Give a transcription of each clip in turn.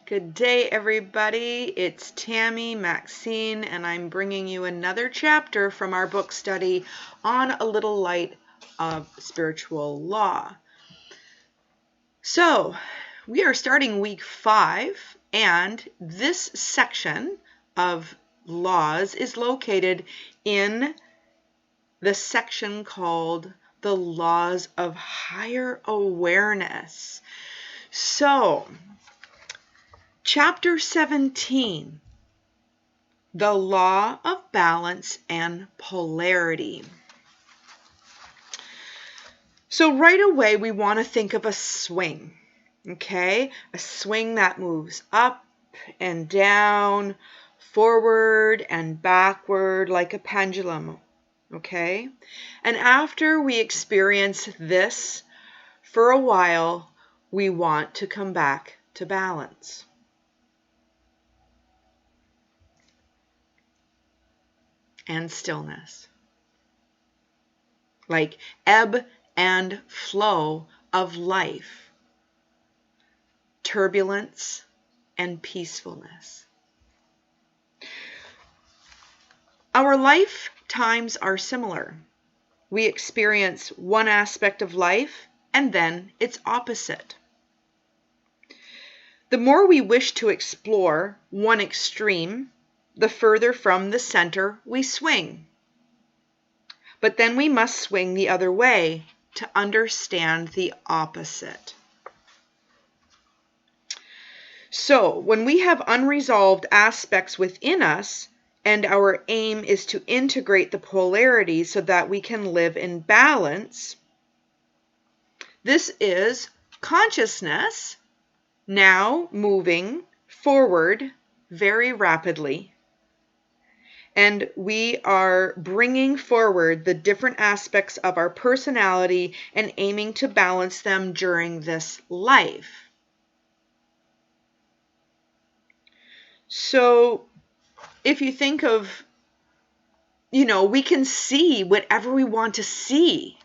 Good day, everybody. It's Tammy Maxine, and I'm bringing you another chapter from our book study on A Little Light of Spiritual Law. So, we are starting week 5, and this section of laws is located in the section called the Laws of Higher Awareness. So, Chapter 17, the law of balance and polarity. So right away, we want to think of a swing, okay? A swing that moves up and down, forward and backward like a pendulum, okay? And after we experience this for a while, we want to come back to balance. And stillness, like ebb and flow of life, turbulence and peacefulness. Our lifetimes are similar. We experience one aspect of life and then its opposite. The more we wish to explore one extreme, the further from the center we swing. But then we must swing the other way to understand the opposite. So, when we have unresolved aspects within us, and our aim is to integrate the polarities so that we can live in balance, this is consciousness now moving forward very rapidly. And we are bringing forward the different aspects of our personality and aiming to balance them during this life. So if you think of, we can see whatever we want to see.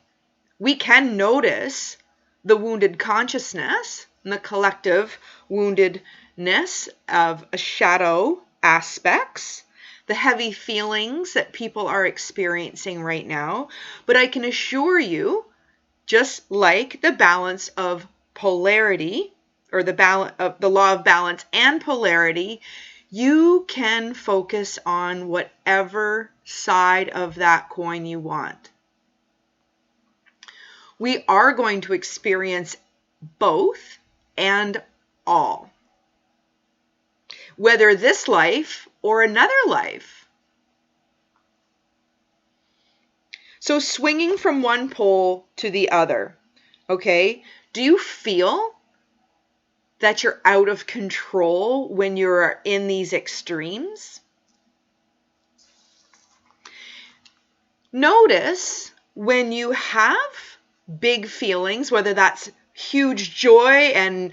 We can notice the wounded consciousness and the collective woundedness of a shadow aspects, the heavy feelings that people are experiencing right now. But I can assure you, just like the balance of polarity, or the law of balance and polarity, you can focus on whatever side of that coin you want. We are going to experience both and all, whether this life or another life. So swinging from one pole to the other, okay? Do you feel that you're out of control when you're in these extremes? Notice when you have big feelings, whether that's huge joy and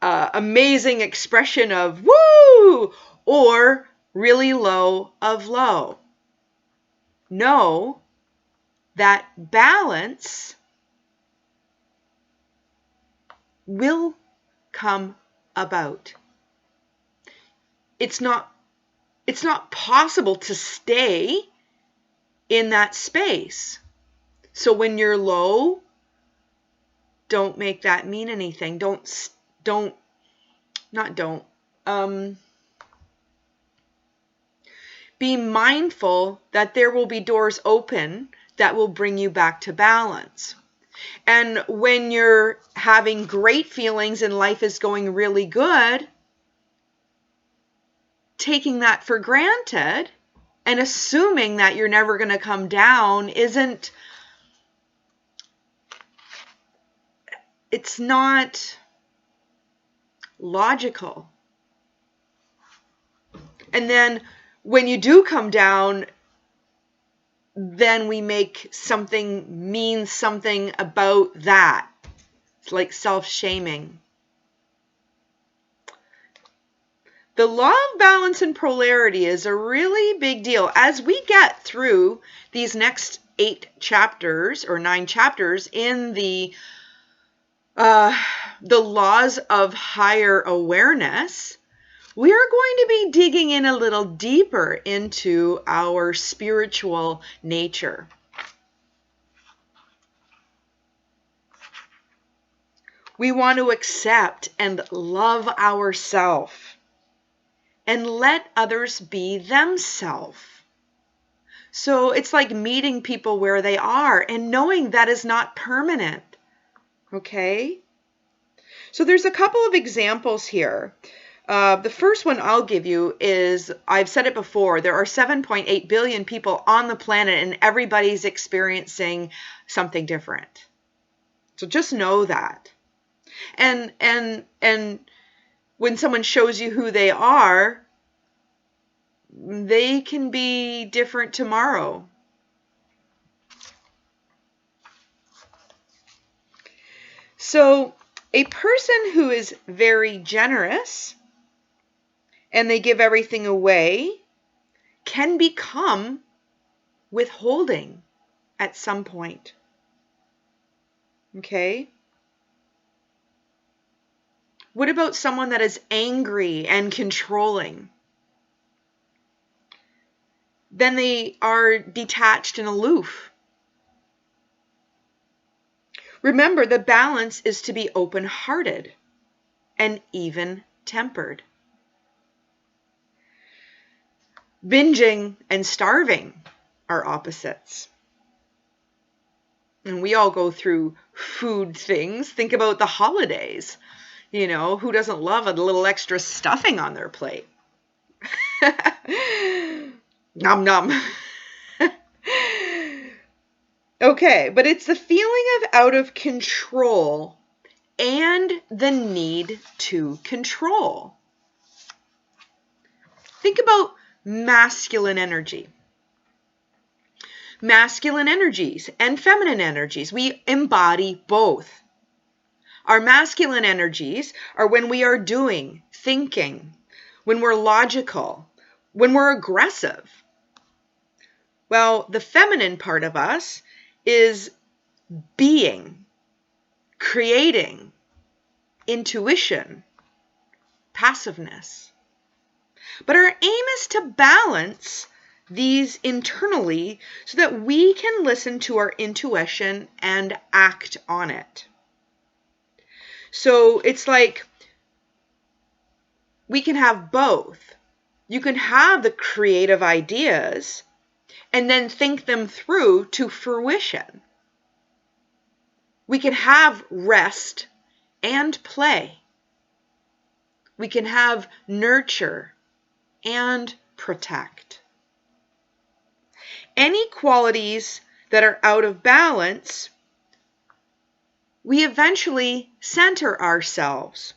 amazing expression of woo, or really low of low. Know that balance will come about. It's not possible to stay in that space. So when you're low, don't make that mean anything. Be mindful that there will be doors open that will bring you back to balance. And when you're having great feelings and life is going really good, taking that for granted and assuming that you're never going to come down it's not logical. And then when you do come down, then we make something mean something about that. It's like self-shaming. The law of balance and polarity is a really big deal. As we get through these next 8 chapters or 9 chapters in the the laws of higher awareness, we are going to be digging in a little deeper into our spiritual nature. We want to accept and love ourselves and let others be themselves. So it's like meeting people where they are and knowing that is not permanent. Okay? So there's a couple of examples here. The first one I'll give you is, I've said it before, there are 7.8 billion people on the planet and everybody's experiencing something different. So just know that. And when someone shows you who they are, they can be different tomorrow. So a person who is very generous and they give everything away can become withholding at some point. Okay? What about someone that is angry and controlling? Then they are detached and aloof. Remember, the balance is to be open-hearted and even-tempered. Binging and starving are opposites. And we all go through food things. Think about the holidays. You know, who doesn't love a little extra stuffing on their plate? Nom nom. Okay, but it's the feeling of out of control and the need to control. Think about masculine energy. Masculine energies and feminine energies. We embody both. Our masculine energies are when we are doing, thinking, when we're logical, when we're aggressive. Well, the feminine part of us is being, creating, intuition, passiveness. But our aim is to balance these internally so that we can listen to our intuition and act on it. So it's like we can have both. You can have the creative ideas and then think them through to fruition. We can have rest and play. We can have nurture and protect. Any qualities that are out of balance, we eventually center ourselves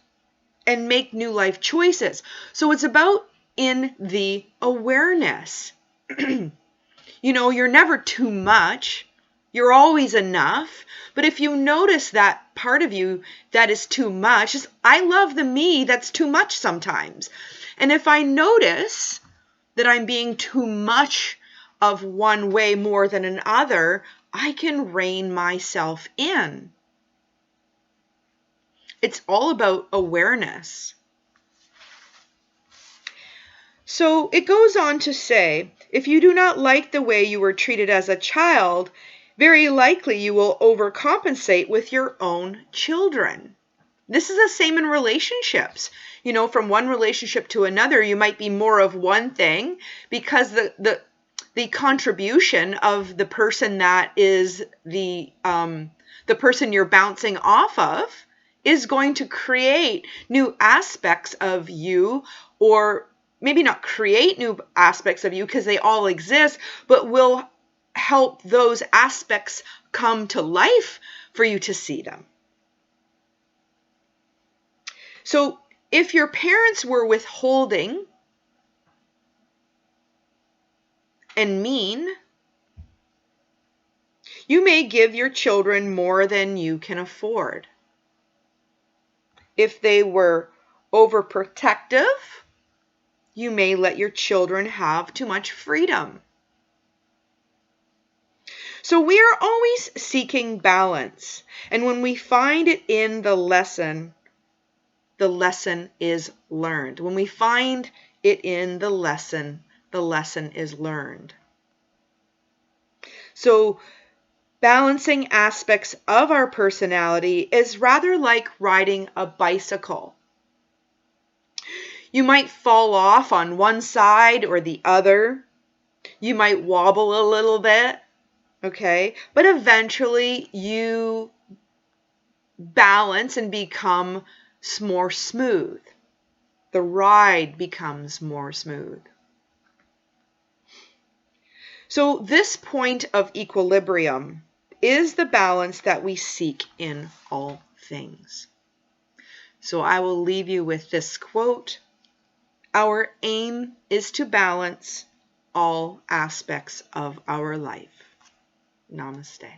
and make new life choices. So it's about in the awareness. You know, you're never too much. You're always enough. But if you notice that part of you that is too much, I love the me that's too much sometimes. And if I notice that I'm being too much of one way more than another, I can rein myself in. It's all about awareness. So it goes on to say, if you do not like the way you were treated as a child, very likely you will overcompensate with your own children. This is the same in relationships. You know, from one relationship to another, you might be more of one thing because the contribution of the person that is the person you're bouncing off of is going to create new aspects of you, or maybe not create new aspects of you because they all exist, but will help those aspects come to life for you to see them. So if your parents were withholding and mean, you may give your children more than you can afford. If they were overprotective, you may let your children have too much freedom. So we are always seeking balance. And when we find it in the lesson is learned. When we find it in the lesson is learned. So balancing aspects of our personality is rather like riding a bicycle. You might fall off on one side or the other. You might wobble a little bit, okay? But eventually you balance and become more smooth. The ride becomes more smooth. So this point of equilibrium is the balance that we seek in all things. So I will leave you with this quote. Our aim is to balance all aspects of our life. Namaste.